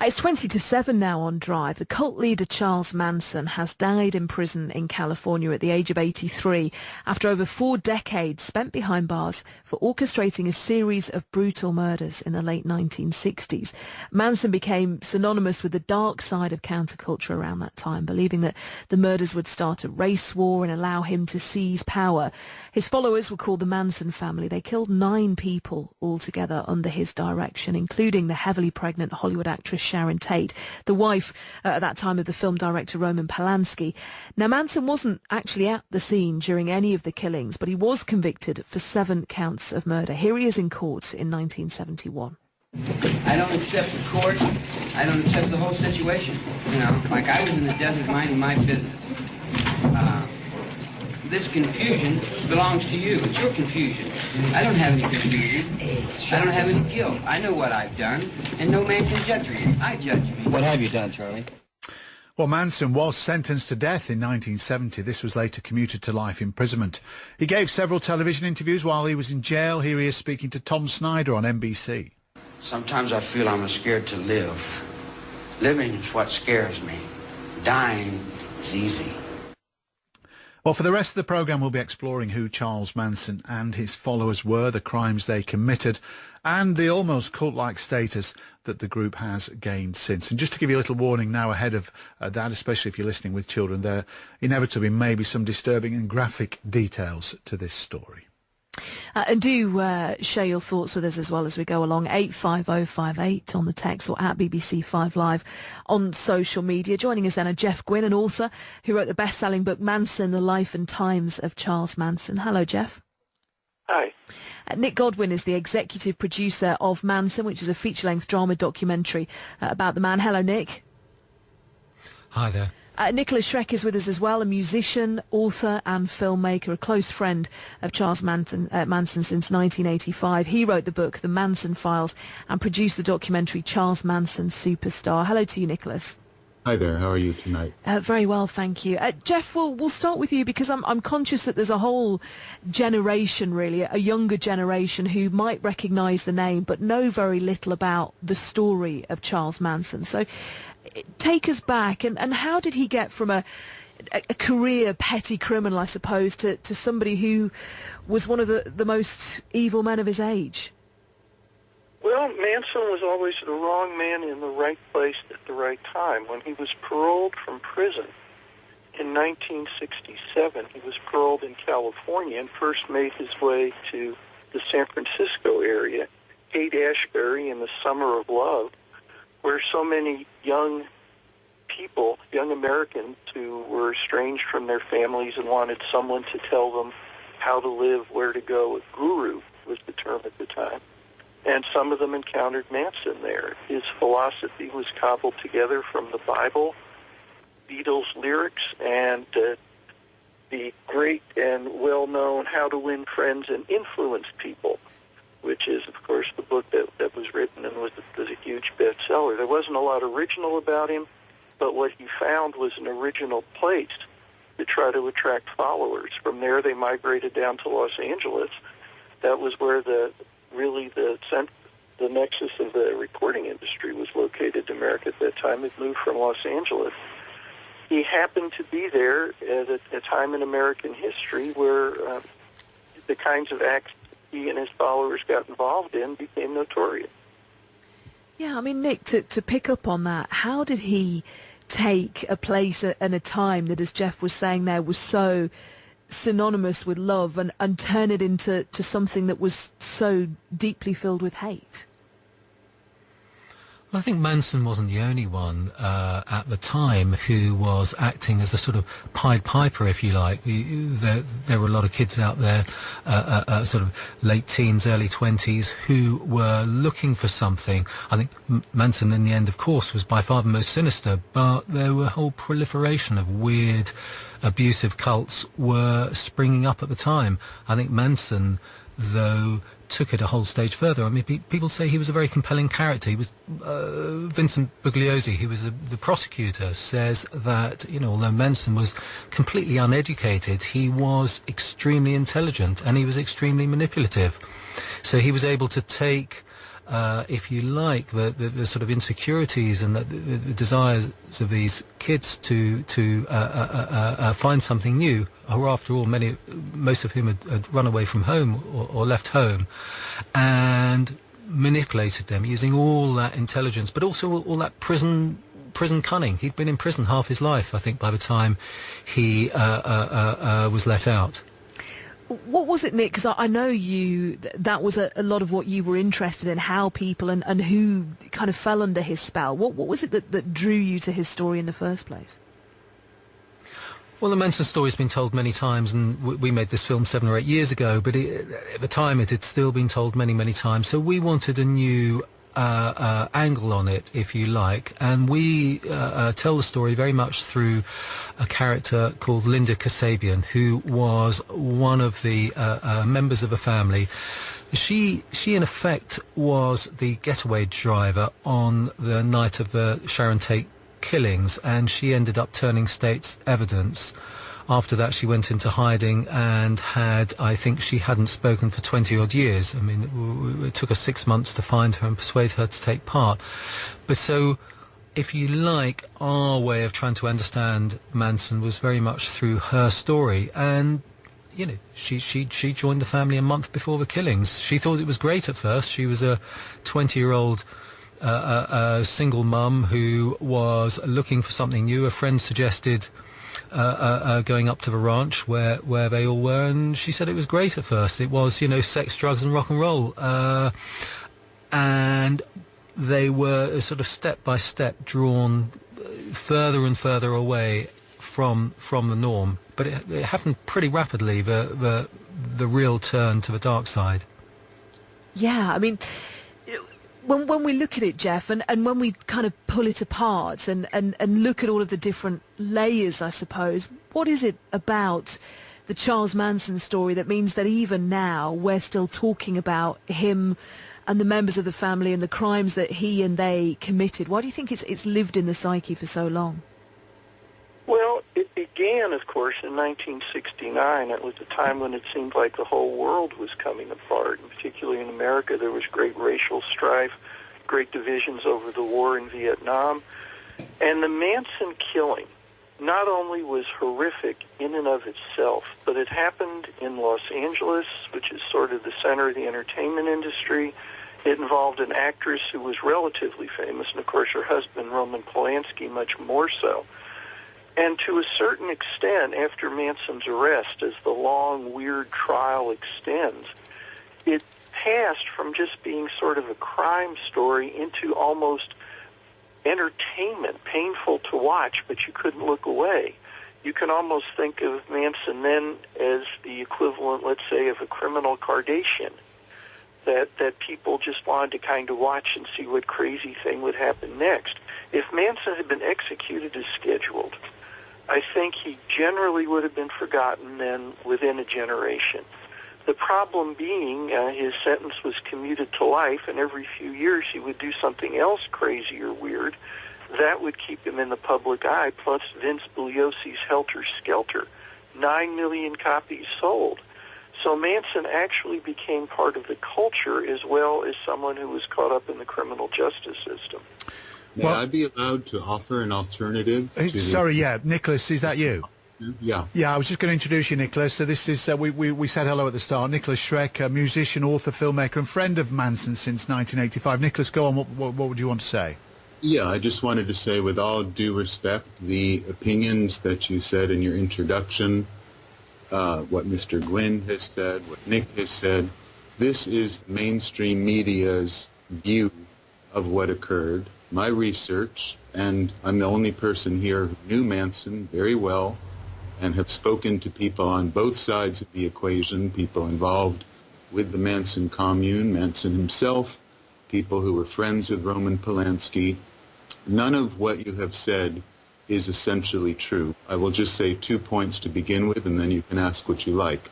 It's 20 to 7 now on Drive. The cult leader Charles Manson has died in prison in California at the age of 83 after over 4 decades spent behind bars for orchestrating a series of brutal murders in the late 1960s. Manson became synonymous with the dark side of counterculture around that time, believing that the murders would start a race war and allow him to seize power. His followers were called the Manson family. They killed 9 people altogether under his direction, including the heavily pregnant Hollywood actress Sharon Tate, the wife at that time of the film director Roman Polanski. Now, Manson wasn't actually at the scene during any of the killings, but he was convicted for 7 counts of murder. Here he is in court in 1971. I don't accept the court. I don't accept the whole situation. You know, like I was in the desert minding my business. This confusion belongs to you. It's your confusion. I don't have any confusion. I don't have any guilt. I know what I've done, and no man can judge me. I judge me. What have you done, Charlie? Well, Manson was sentenced to death in 1970. This was later commuted to life imprisonment. He gave several television interviews while he was in jail. Here he is speaking to Tom Snyder on NBC. Sometimes I feel I'm scared to live. Living is what scares me. Dying is easy. Well, for the rest of the programme, we'll be exploring who Charles Manson and his followers were, the crimes they committed, and the almost cult-like status that the group has gained since. And just to give you a little warning now ahead of that, especially if you're listening with children, there inevitably may be some disturbing and graphic details to this story. And do share your thoughts with us as well as we go along. 85058 on the text or at BBC5 Live on social media. Joining us then are Jeff Guinn, an author who wrote the best-selling book Manson, The Life and Times of Charles Manson. Hello, Jeff. Hi. Nick Godwin is the executive producer of Manson, which is a feature-length drama documentary about the man. Hello, Nick. Hi there. Nikolas Schreck is with us as well, a musician, author and filmmaker, a close friend of Charles Manson since 1985. He wrote the book, The Manson Files, and produced the documentary Charles Manson Superstar. Hello to you, Nikolas. Hi there, how are you tonight? Very well, thank you. Jeff, we'll start with you because I'm conscious that there's a whole generation, really, a younger generation who might recognise the name but know very little about the story of Charles Manson. So take us back, and how did he get from a career petty criminal, I suppose, to somebody who was one of the most evil men of his age? Well, Manson was always the wrong man in the right place at the right time. When he was paroled from prison in 1967, he was paroled in California and first made his way to the San Francisco area, Haight-Ashbury in the Summer of Love, where so many young people, young Americans who were estranged from their families and wanted someone to tell them how to live, where to go. A guru was the term at the time. And some of them encountered Manson there. His philosophy was cobbled together from the Bible, Beatles lyrics, and the great and well-known How to Win Friends and Influence People, which is, of course, the book that was written and was a huge bestseller. There wasn't a lot original about him, but what he found was an original place to try to attract followers. From there, they migrated down to Los Angeles. That was where the nexus of the recording industry was located. America at that time had moved from Los Angeles. He happened to be there at a time in American history where the kinds of acts he and his followers got involved in became notorious. Yeah, I mean, Nick, to pick up on that, how did he take a place and a time that, as Jeff was saying there, was so synonymous with love and turn it into something that was so deeply filled with hate? Well, I think Manson wasn't the only one at the time who was acting as a sort of Pied Piper, if you like. There were a lot of kids out there, sort of late teens, early 20s, who were looking for something. I think Manson, in the end, of course, was by far the most sinister, but there were a whole proliferation of weird, abusive cults were springing up at the time. I think Manson, though, took it a whole stage further. I mean, people say he was a very compelling character. He was Vincent Bugliosi, who was the prosecutor, says that, you know, although Manson was completely uneducated, he was extremely intelligent and he was extremely manipulative. So he was able to take if you like, the sort of insecurities and the desires of these kids to find something new, who after all, most of whom had run away from home or left home, and manipulated them using all that intelligence, but also all that prison cunning. He'd been in prison half his life, I think, by the time he was let out. What was it, Nick? Because I know that was a lot of what you were interested in, how people and who kind of fell under his spell. What was it that drew you to his story in the first place? Well, the Manson story's been told many times, and we made this film 7 or 8 years ago, but at the time it had still been told many, many times. So we wanted a new angle on it, if you like, and we tell the story very much through a character called Linda Kasabian, who was one of the members of a family. She in effect was the getaway driver on the night of the Sharon Tate killings, and she ended up turning state's evidence. After that, she went into hiding and I think she hadn't spoken for 20-odd years. I mean, it took us 6 months to find her and persuade her to take part. But so, if you like, our way of trying to understand Manson was very much through her story. And, you know, she joined the family a month before the killings. She thought it was great at first. She was a 20-year-old single mum who was looking for something new. A friend suggested going up to the ranch where they all were, and she said it was great at first. It was, you know, sex, drugs and rock and roll, and they were sort of step by step drawn further and further away from the norm. But it happened pretty rapidly, the real turn to the dark side. Yeah, I mean, when we look at it, Jeff, and when we kind of pull it apart and look at all of the different layers, I suppose, what is it about the Charles Manson story that means that even now we're still talking about him and the members of the family and the crimes that he and they committed? Why do you think it's lived in the psyche for so long? Well, it began, of course, in 1969. It was a time when it seemed like the whole world was coming apart, and particularly in America. There was great racial strife, great divisions over the war in Vietnam. And the Manson killing not only was horrific in and of itself, but it happened in Los Angeles, which is sort of the center of the entertainment industry. It involved an actress who was relatively famous, and of course her husband, Roman Polanski, much more so. And to a certain extent, after Manson's arrest, as the long, weird trial extends, it passed from just being sort of a crime story into almost entertainment, painful to watch, but you couldn't look away. You can almost think of Manson then as the equivalent, let's say, of a criminal Kardashian, that people just wanted to kind of watch and see what crazy thing would happen next. If Manson had been executed as scheduled, I think he generally would have been forgotten then within a generation. The problem being his sentence was commuted to life, and every few years he would do something else crazy or weird. That would keep him in the public eye, plus Vince Bugliosi's Helter Skelter. 9 million copies sold. So Manson actually became part of the culture as well as someone who was caught up in the criminal justice system. May I be allowed to offer an alternative? Nikolas, is that you? Yeah. Yeah, I was just going to introduce you, Nikolas. So this is, we said hello at the start. Nikolas Schreck, a musician, author, filmmaker, and friend of Manson since 1985. Nikolas, go on. What would you want to say? Yeah, I just wanted to say, with all due respect, the opinions that you said in your introduction, what Mr. Guinn has said, what Nick has said, this is mainstream media's view of what occurred. My research, and I'm the only person here who knew Manson very well and have spoken to people on both sides of the equation, people involved with the Manson commune, Manson himself, people who were friends with Roman Polanski. None of what you have said is essentially true. I will just say 2 points to begin with, and then you can ask what you like.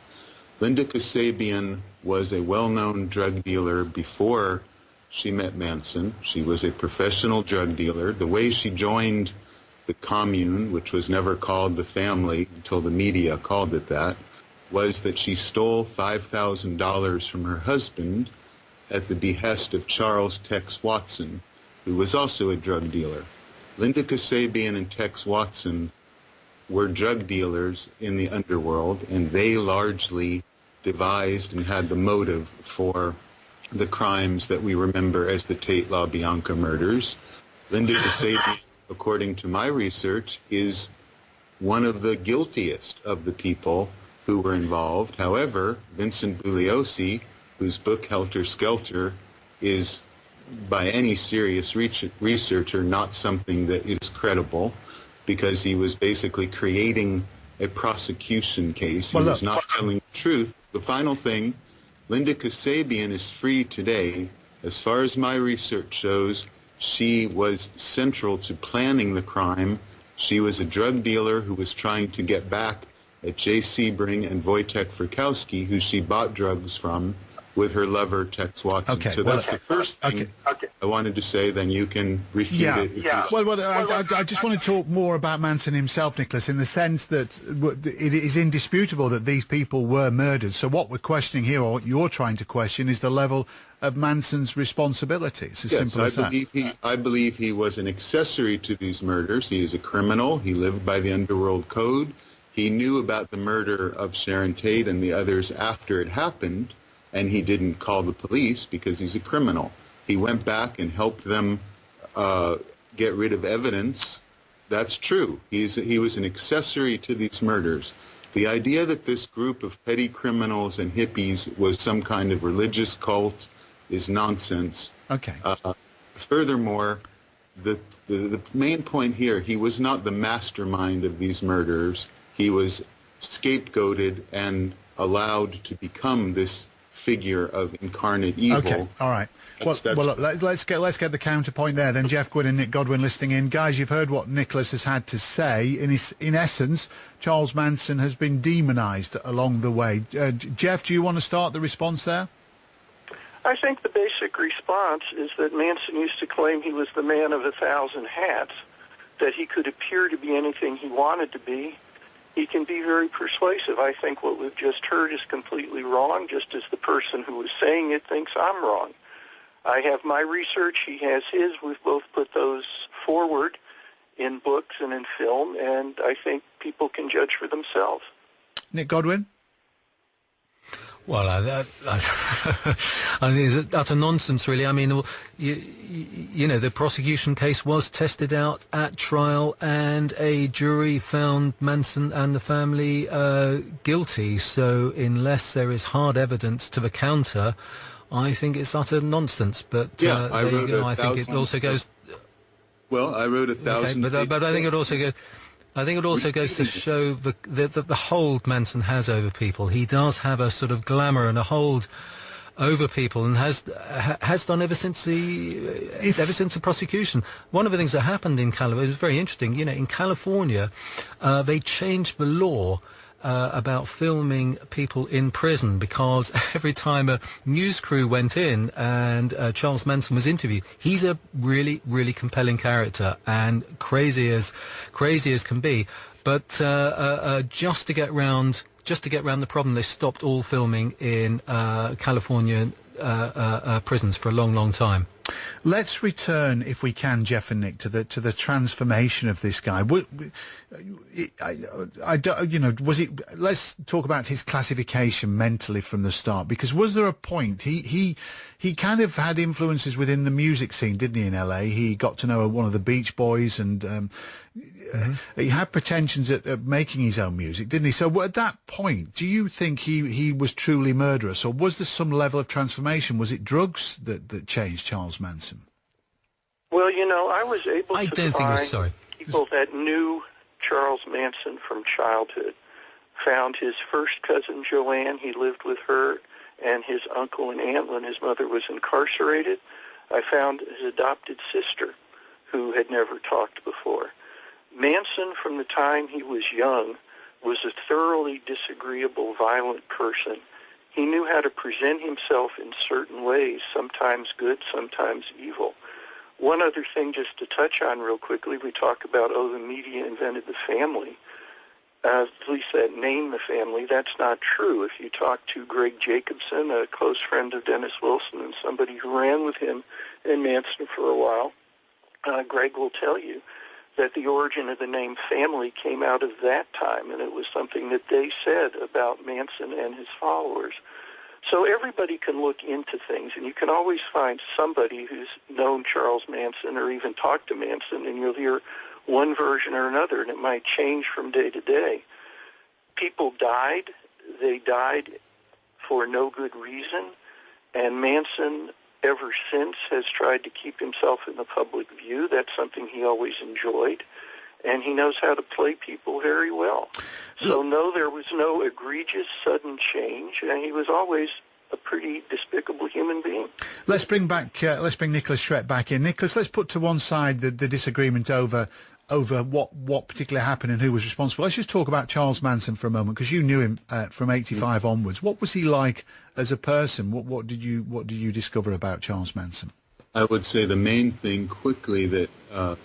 Linda Kasabian was a well-known drug dealer before she met Manson. She was a professional drug dealer. The way she joined the commune, which was never called the family until the media called it that, was that she stole $5,000 from her husband at the behest of Charles Tex Watson, who was also a drug dealer. Linda Kasabian and Tex Watson were drug dealers in the underworld, and they largely devised and had the motive for the crimes that we remember as the Tate LaBianca murders. Linda Kasabian, according to my research, is one of the guiltiest of the people who were involved. However, Vincent Bugliosi, whose book Helter Skelter is, by any serious researcher, not something that is credible, because he was basically creating a prosecution case. He was not telling the truth. The final thing, Linda Kasabian is free today. As far as my research shows, she was central to planning the crime. She was a drug dealer who was trying to get back at Jay Sebring and Wojtek Frykowski, who she bought drugs from, with her lover, Tex Watson. Okay, so that's the first thing I wanted to say, then you can refute it. Yeah. I just want to talk more about Manson himself, Nikolas, in the sense that it is indisputable that these people were murdered. So what we're questioning here, or what you're trying to question, is the level of Manson's responsibility. It's as simple as that. I believe he was an accessory to these murders. He is a criminal. He lived by the underworld code. He knew about the murder of Sharon Tate and the others after it happened, and he didn't call the police because he's a criminal. He went back and helped them get rid of evidence. That's true. He was an accessory to these murders. The idea that this group of petty criminals and hippies was some kind of religious cult is nonsense. Okay. Furthermore, the main point here, he was not the mastermind of these murders. He was scapegoated and allowed to become this figure of incarnate evil. Okay, all right. Let's get the counterpoint there then. Jeff Guinn and Nick Godwin listening in. Guys, you've heard what Nikolas has had to say. In essence, Charles Manson has been demonised along the way. Jeff, do you want to start the response there? I think the basic response is that Manson used to claim he was the man of 1,000 hats, that he could appear to be anything he wanted to be. He can be very persuasive. I think what we've just heard is completely wrong, just as the person who was saying it thinks I'm wrong. I have my research, he has his. We've both put those forward in books and in film, and I think people can judge for themselves. Nick Godwin? Well, I think it's utter nonsense, really. I mean, you know, the prosecution case was tested out at trial, and a jury found Manson and the family guilty. So unless there is hard evidence to the counter, I think it's utter nonsense. But there you go. I think it also goes... Well, I wrote 1,000... Okay, but I think it also goes... I think it also goes to show the hold Manson has over people. He does have a sort of glamour and a hold over people, and has done ever since the prosecution. One of the things that happened in California, it was very interesting. You know, in California, they changed the law about filming people in prison, because every time a news crew went in and Charles Manson was interviewed, he's a really, really compelling character and crazy as can be. But just to get round the problem, they stopped all filming in California prisons for a long, long time. Let's return, if we can, Jeff and Nick, to the transformation of this guy. Let's talk about his classification mentally from the start, because was there a point he kind of had influences within the music scene, didn't he? In LA, he got to know one of the Beach Boys, and he had pretensions at making his own music, didn't he? So at that point, do you think he was truly murderous, or was there some level of transformation? Was it drugs that changed Charles Manson? Well, you know, I was able to find people that knew Charles Manson from childhood. Found his first cousin Joanne. He lived with her and his uncle and aunt when his mother was incarcerated. I found his adopted sister, who had never talked before. Manson, from the time he was young, was a thoroughly disagreeable, violent person. He knew how to present himself in certain ways, sometimes good, sometimes evil. One other thing just to touch on real quickly, we talk about, the media invented the family. at least that name the family. That's not true. If you talk to Greg Jacobson, a close friend of Dennis Wilson and somebody who ran with him and Manson for a while, Greg will tell you that the origin of the name family came out of that time, and it was something that they said about Manson and his followers. So everybody can look into things, and you can always find somebody who's known Charles Manson or even talked to Manson, and you'll hear one version or another, and it might change from day to day. People died. They died for no good reason, and Manson ever since has tried to keep himself in the public view. That's something he always enjoyed, and he knows how to play people very well. So no, there was no egregious sudden change, and he was always a pretty despicable human being. Let's bring Nikolas Schreck back in. Nikolas, let's put to one side the disagreement over what particularly happened and who was responsible. Let's just talk about Charles Manson for a moment, because you knew him from '85 onwards. What was he like as a person? What did you discover about Charles Manson? I would say the main thing quickly that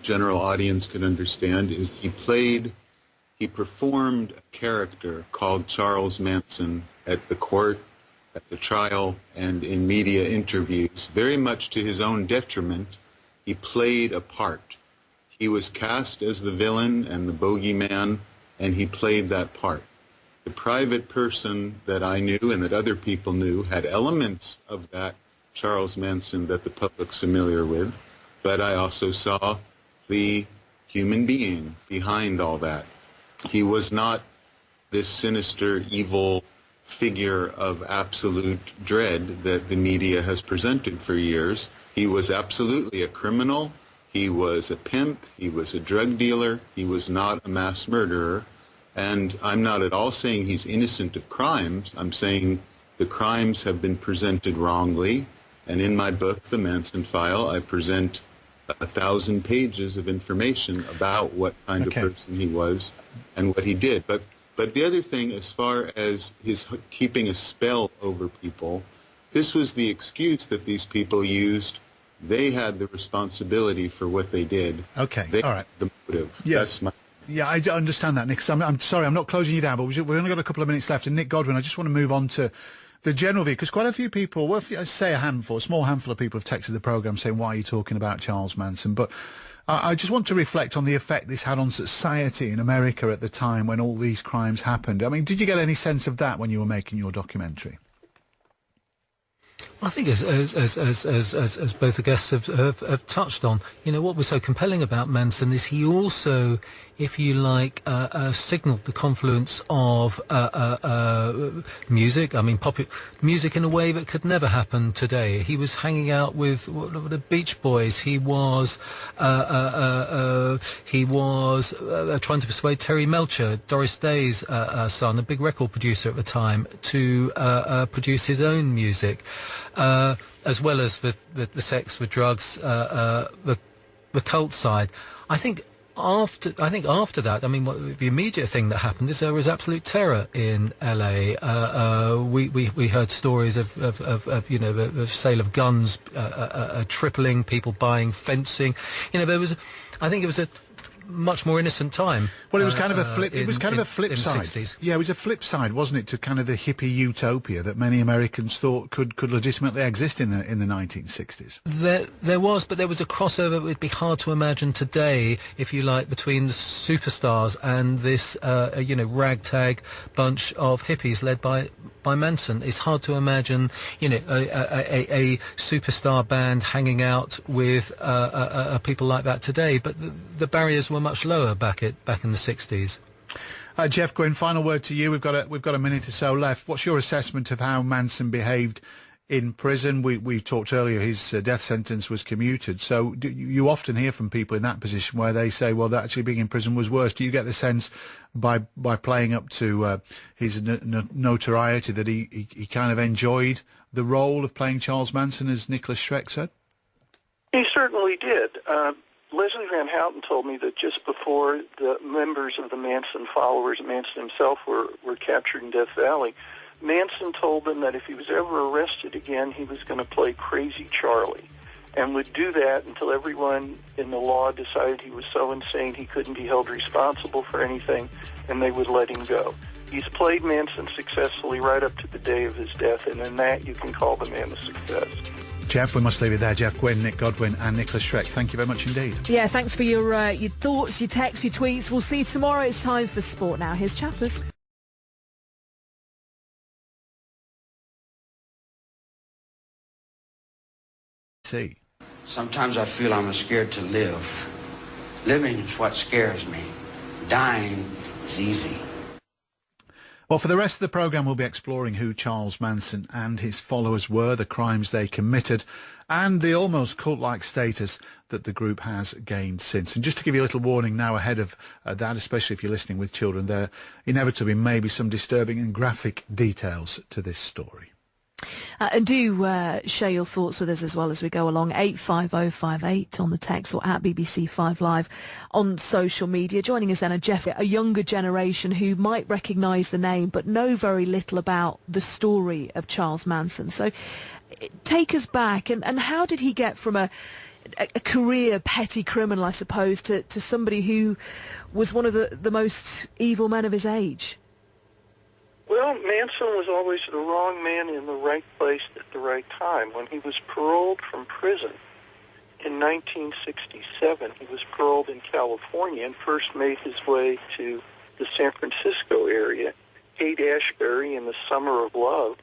general audience can understand is he performed a character called Charles Manson at the court, at the trial, and in media interviews. Very much to his own detriment, he played a part. He was cast as the villain and the bogeyman, and he played that part. The private person that I knew and that other people knew had elements of that Charles Manson that the public's familiar with, but I also saw the human being behind all that. He was not this sinister, evil figure of absolute dread that the media has presented for years. He was absolutely a criminal. He was a pimp. He was a drug dealer. He was not a mass murderer. And I'm not at all saying he's innocent of crimes. I'm saying the crimes have been presented wrongly. And in my book, The Manson File, I present 1,000 pages of information about what kind of person he was and what he did. But the other thing, as far as his keeping a spell over people, this was the excuse that these people used. They had the responsibility for what they did. Okay, they all right. had the motive. Yes. Yeah, I understand that, Nick. I'm sorry, I'm not closing you down, but we've only got a couple of minutes left. And Nick Godwin, I just want to move on to the general view, because quite a few people, well, I say a small handful of people have texted the programme saying, why are you talking about Charles Manson? But I just want to reflect on the effect this had on society in America at the time when all these crimes happened. I mean, did you get any sense of that when you were making your documentary? I think as both the guests have touched on, you know, what was so compelling about Manson is he also, if you like, signalled the confluence of music. I mean, music in a way that could never happen today. He was hanging out with the Beach Boys. He was trying to persuade Terry Melcher, Doris Day's son, a big record producer at the time, to produce his own music. As well as the sex, the drugs, the cult side. I think after that, I mean, the immediate thing that happened is there was absolute terror in LA. We heard stories of you know, the sale of guns tripling, people buying fencing. You know, I think it was a much more innocent time. Well, it was kind of a flip. It was kind of a flip side. 60s. Yeah, it was a flip side, wasn't it, to kind of the hippie utopia that many Americans thought could legitimately exist in the 1960s. There was, but there was a crossover that would be hard to imagine today, if you like, between the superstars and this you know, ragtag bunch of hippies led by Manson. It's hard to imagine, you know, a superstar band hanging out with people like that today. But the barriers were much lower back in the 60s. Jeff Guinn, final word to you. We've got a minute or so left. What's your assessment of how Manson behaved in prison? We talked earlier, his death sentence was commuted. So you often hear from people in that position where they say, well, that actually being in prison was worse. Do you get the sense by playing up to his notoriety that he kind of enjoyed the role of playing Charles Manson, as Nikolas Schreck said? He certainly did. Leslie Van Houten told me that just before the members of the Manson followers, Manson himself, were captured in Death Valley, Manson told them that if he was ever arrested again, he was going to play Crazy Charlie. and would do that until everyone in the law decided he was so insane he couldn't be held responsible for anything, and they would let him go. He's played Manson successfully right up to the day of his death, and in that you can call the man a success. Jeff, we must leave it there. Jeff Guinn, Nick Godwin and Nikolas Schreck, thank you very much indeed. Yeah, thanks for your thoughts, your texts, your tweets. We'll see you tomorrow. It's time for sport now. Here's Chappers. See. Sometimes I feel I'm scared to live. Living is what scares me. Dying is easy. Well, for the rest of the programme, we'll be exploring who Charles Manson and his followers were, the crimes they committed, and the almost cult-like status that the group has gained since. And just to give you a little warning now ahead of that, especially if you're listening with children, there inevitably may be some disturbing and graphic details to this story. And do share your thoughts with us as well as we go along. 85058 on the text or at BBC5 Live on social media. Joining us then a younger generation who might recognise the name but know very little about the story of Charles Manson. So take us back, and how did he get from a career petty criminal, I suppose, to somebody who was one of the most evil men of his age? Well, Manson was always the wrong man in the right place at the right time. When he was paroled from prison in 1967, he was paroled in California and first made his way to the San Francisco area, Haight-Ashbury in the Summer of Love,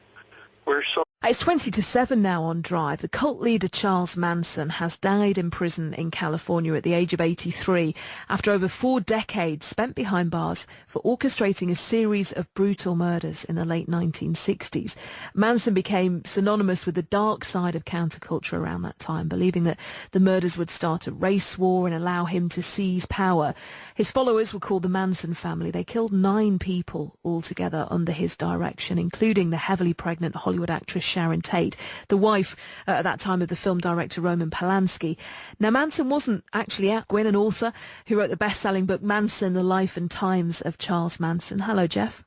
where It's 20-7 now on Drive. The cult leader Charles Manson has died in prison in California at the age of 83 after over 4 decades spent behind bars for orchestrating a series of brutal murders in the late 1960s. Manson became synonymous with the dark side of counterculture around that time, believing that the murders would start a race war and allow him to seize power. His followers were called the Manson family. They killed 9 people altogether under his direction, including the heavily pregnant Hollywood actress Sharon Tate, the wife at that time of the film director Roman Polanski. Now, Manson wasn't actually out. Guinn, an author who wrote the best-selling book Manson, The Life and Times of Charles Manson. Hello, Jeff.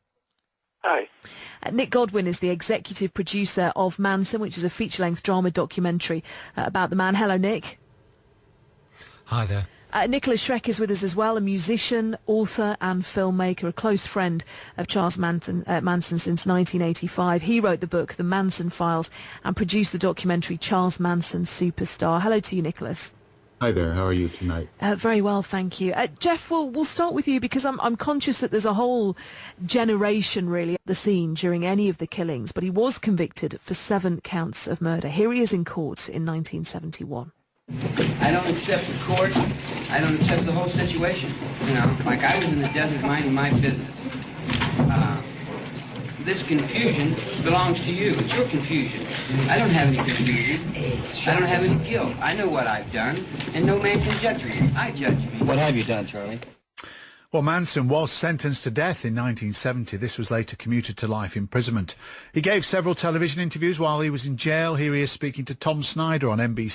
Hi. Nick Godwin is the executive producer of Manson, which is a feature-length drama documentary about the man. Hello, Nick. Hi there. Nikolas Schreck is with us as well, a musician, author and filmmaker, a close friend of Charles Manson since 1985. He wrote the book, The Manson Files, and produced the documentary Charles Manson Superstar. Hello to you, Nikolas. Hi there, how are you tonight? Very well, thank you. Jeff, we'll start with you because I'm conscious that there's a whole generation really at the scene during any of the killings, but he was convicted for 7 counts of murder. Here he is in court in 1971. I don't accept the court. I don't accept the whole situation. You know, like I was in the desert minding my business. This confusion belongs to you. It's your confusion. I don't have any confusion. I don't have any guilt. I know what I've done, and no man can judge me. I judge me. What have you done, Charlie? Well, Manson was sentenced to death in 1970. This was later commuted to life imprisonment. He gave several television interviews while he was in jail. Here he is speaking to Tom Snyder on NBC.